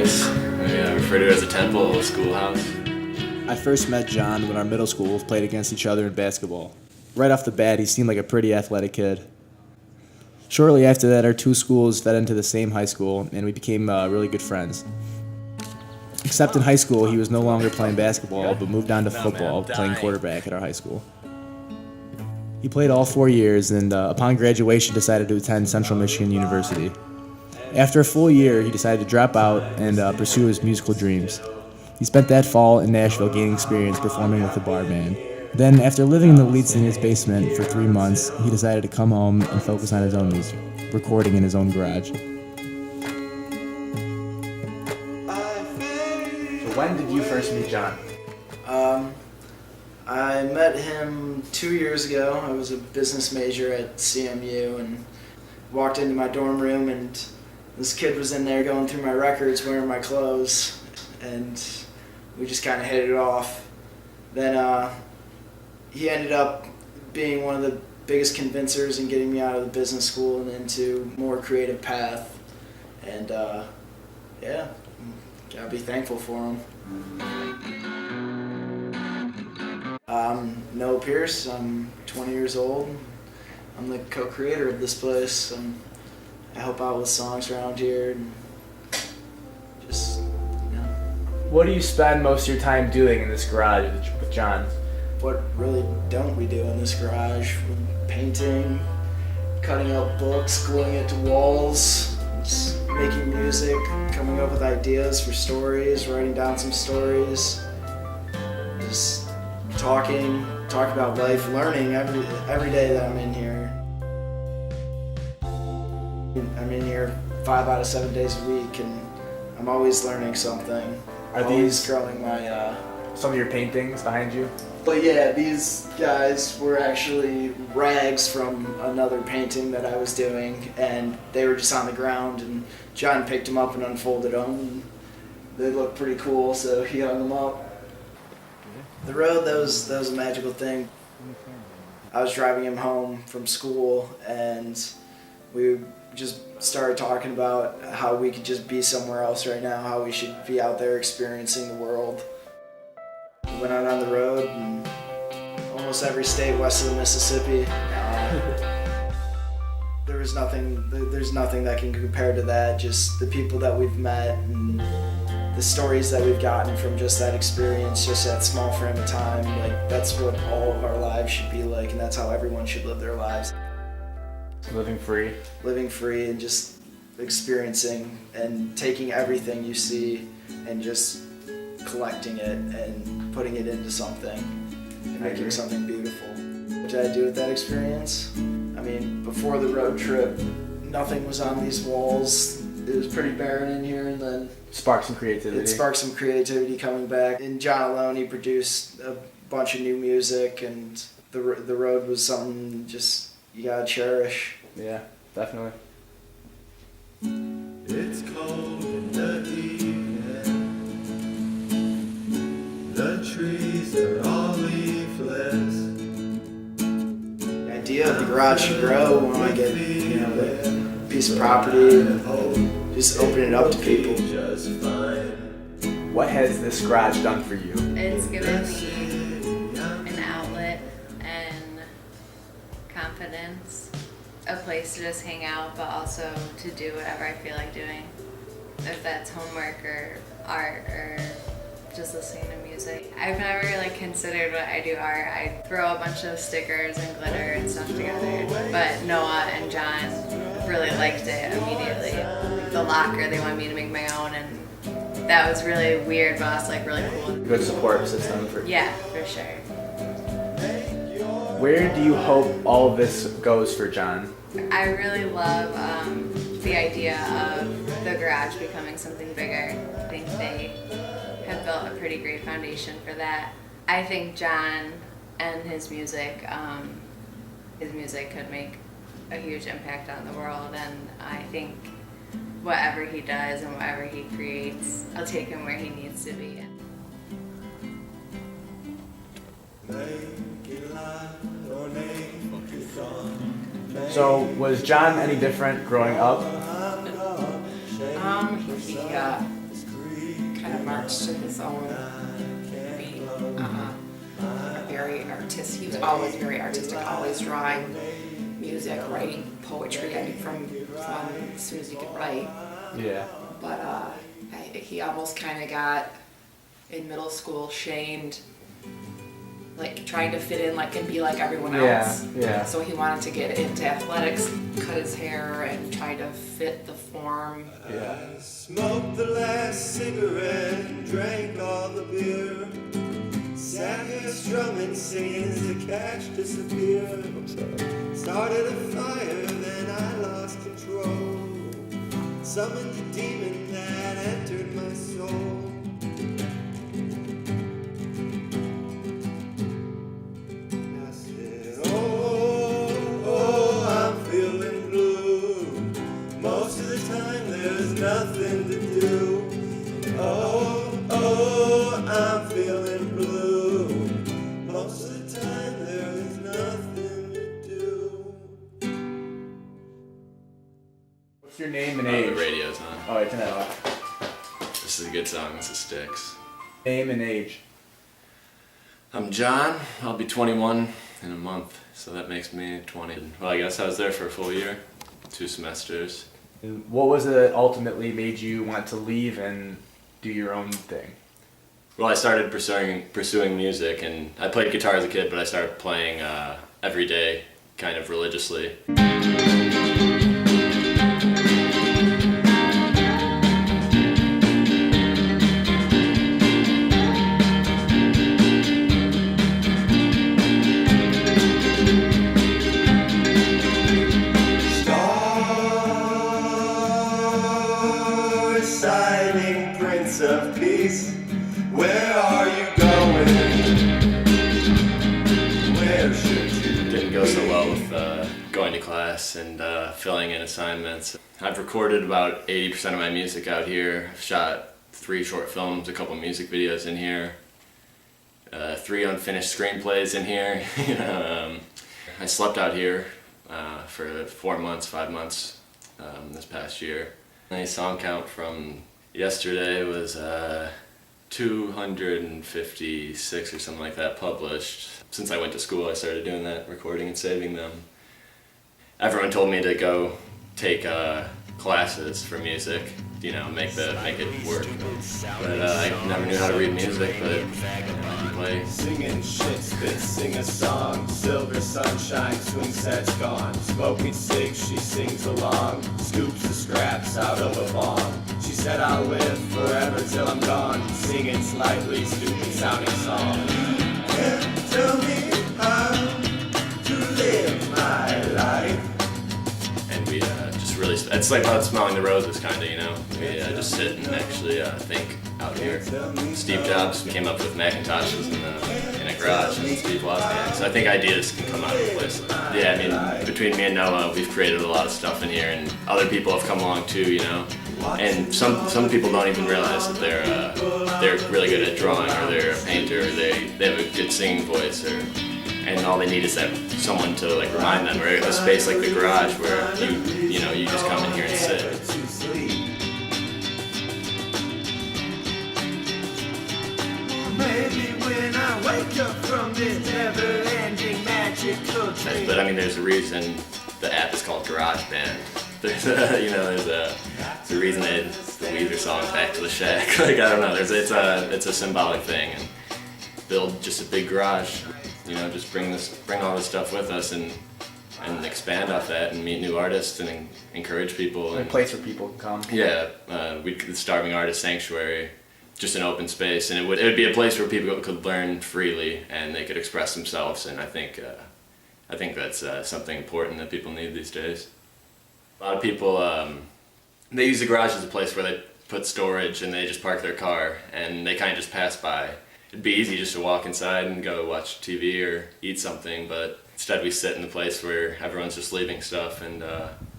place. Yeah, refer to it as a temple, a schoolhouse. I first met John when our middle schools played against each other in basketball. Right off the bat, he seemed like a pretty athletic kid. Shortly after that, our two schools fed into the same high school, and we became really good friends. Except in high school, he was no longer playing basketball, but moved on to football, playing quarterback at our high school. He played all 4 years, and upon graduation, decided to attend Central Michigan University. After a full year, he decided to drop out and pursue his musical dreams. He spent that fall in Nashville gaining experience performing with the bar band. Then, after living in the lead singer's basement for 3 months, he decided to come home and focus on his own music, recording in his own garage. So when did you first meet John? I met him 2 years ago. I was a business major at CMU and walked into my dorm room, and this kid was in there going through my records, wearing my clothes, and we just kind of hit it off. Then he ended up being one of the biggest convincers in getting me out of the business school and into a more creative path. And yeah, gotta be thankful for him. I'm Noah Pierce. I'm 20 years old. I'm the co-creator of this place. I help out with songs around here. And just, What do you spend most of your time doing in this garage with John? What really don't we do in this garage? Painting, cutting out books, gluing it to walls, just making music, coming up with ideas for stories, writing down some stories, just talk about life, learning every day that I'm in here. I'm in here 5 out of 7 days a week, and I'm always learning something. Are always these growing my some of your paintings behind you? But yeah, these guys were actually rags from another painting that I was doing, and they were just on the ground, and John picked them up and unfolded them, and they looked pretty cool, so he hung them up. The road, that was a magical thing. I was driving him home from school, and we just started talking about how we could just be somewhere else right now, how we should be out there experiencing the world. We went out on the road and almost every state west of the Mississippi. There's nothing that can compare to that. Just the people that we've met and the stories that we've gotten from just that experience, just that small frame of time. Like, that's what all of our lives should be like, and that's how everyone should live their lives. Living free. Living free and just experiencing and taking everything you see and just collecting it and putting it into something and making something beautiful. What did I do with that experience? I mean, before the road trip, nothing was on these walls. It was pretty barren in here, and then Sparked some creativity. it sparked some creativity coming back. And John alone, he produced a bunch of new music, and the road was something just you gotta cherish. Yeah, definitely. It's cold in the evening. The trees are all leafless. The idea of the garage should grow when I get, like a piece of property and just open it up to people. Just fine. What has this garage done for you? It's given me an outlet and confidence, a place to just hang out, but also to do whatever I feel like doing. If that's homework or art or just listening to music. I've never considered what I do art. I throw a bunch of stickers and glitter and stuff together, but Noah and John really liked it immediately. The locker, they wanted me to make my own, and that was really weird, but also really cool. Good support system for you. Yeah, for sure. Where do you hope all of this goes for John? I really love the idea of the garage becoming something bigger. I think they have built a pretty great foundation for that. I think John and his music could make a huge impact on the world, and I think whatever he does and whatever he creates, I'll take him where he needs to be. So, was John any different growing up? Yeah. kind of marched to his own beat. Very artistic. He was always very artistic, always drawing music, writing poetry. I mean, from as soon as he could write. Yeah. But he almost kind of got in middle school shamed, like trying to fit in, like and be like everyone else. Yeah. So he wanted to get into athletics, cut his hair, and try to fit the form. Yeah. Smoked the last cigarette, drank all the beer. Sat here strumming, singing as the catch disappeared. Started a fire, then I lost control. Summoned the demon that entered my soul. I said, oh, I'm feeling blue. Most of the time there's nothing to do. Oh, I'm feeling blue. Most of the time there is nothing to do. What's your name and The age? radio's on. Oh, turn that off. This is a good song. This is Styx. Name and age. I'm John. I'll be 21 in a month, so that makes me 20. Well, I guess I was there for a full year, 2 semesters. And what was it that ultimately made you want to leave and do your own thing? Well, I started pursuing music, and I played guitar as a kid, but I started playing every day, kind of religiously. Star-shining Prince of Peace, where are you going? Where should you Didn't go so well with going to class and filling in assignments. I've recorded about 80% of my music out here. I've shot 3 short films, a couple music videos in here, 3 unfinished screenplays in here. I slept out here for 4 months, 5 months this past year. My song count from yesterday was 256 or something like that published. Since I went to school, I started doing that, recording and saving them. Everyone told me to go take classes for music, make it work. But I never knew how to read music, but I can play. Singing shit, spit, sing a song. Silver sunshine, swing set's gone. Smoking cigs, she sings along. Scoops the scraps out of a bong. She said I'll live forever till I'm gone. Singing slightly stupid sounding song. And tell me how to live my life. And we just really, it's like about smelling the roses, kind of, We just sit and actually think out here. Steve Jobs came up with Macintoshes in a garage, and Steve Wozniak. So I think ideas can come out of a place. Yeah, I mean, between me and Noah, we've created a lot of stuff in here, and other people have come along too, And some people don't even realize that they're really good at drawing, or they're a painter, or they have a good singing voice, and all they need is someone to remind them, or a space like the garage where you just come in here and sit. Maybe when I wake up from this never-ending magical dream. But I mean, there's a reason the app is called Garageband. There's a reason they did the Weezer song "Back to the Shack." I don't know. It's a symbolic thing, and build just a big garage. Just bring all this stuff with us and expand off that and meet new artists and encourage people. A place where people can come. Yeah, the Starving Artist Sanctuary, just an open space, and it would be a place where people could learn freely and they could express themselves. And I think that's something important that people need these days. A lot of people they use the garage as a place where they put storage and they just park their car and they kind of just pass by. It'd be easy just to walk inside and go watch TV or eat something, but instead we sit in the place where everyone's just leaving stuff, and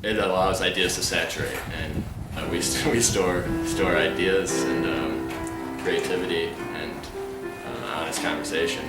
it allows ideas to saturate, and we store ideas and creativity and honest conversation.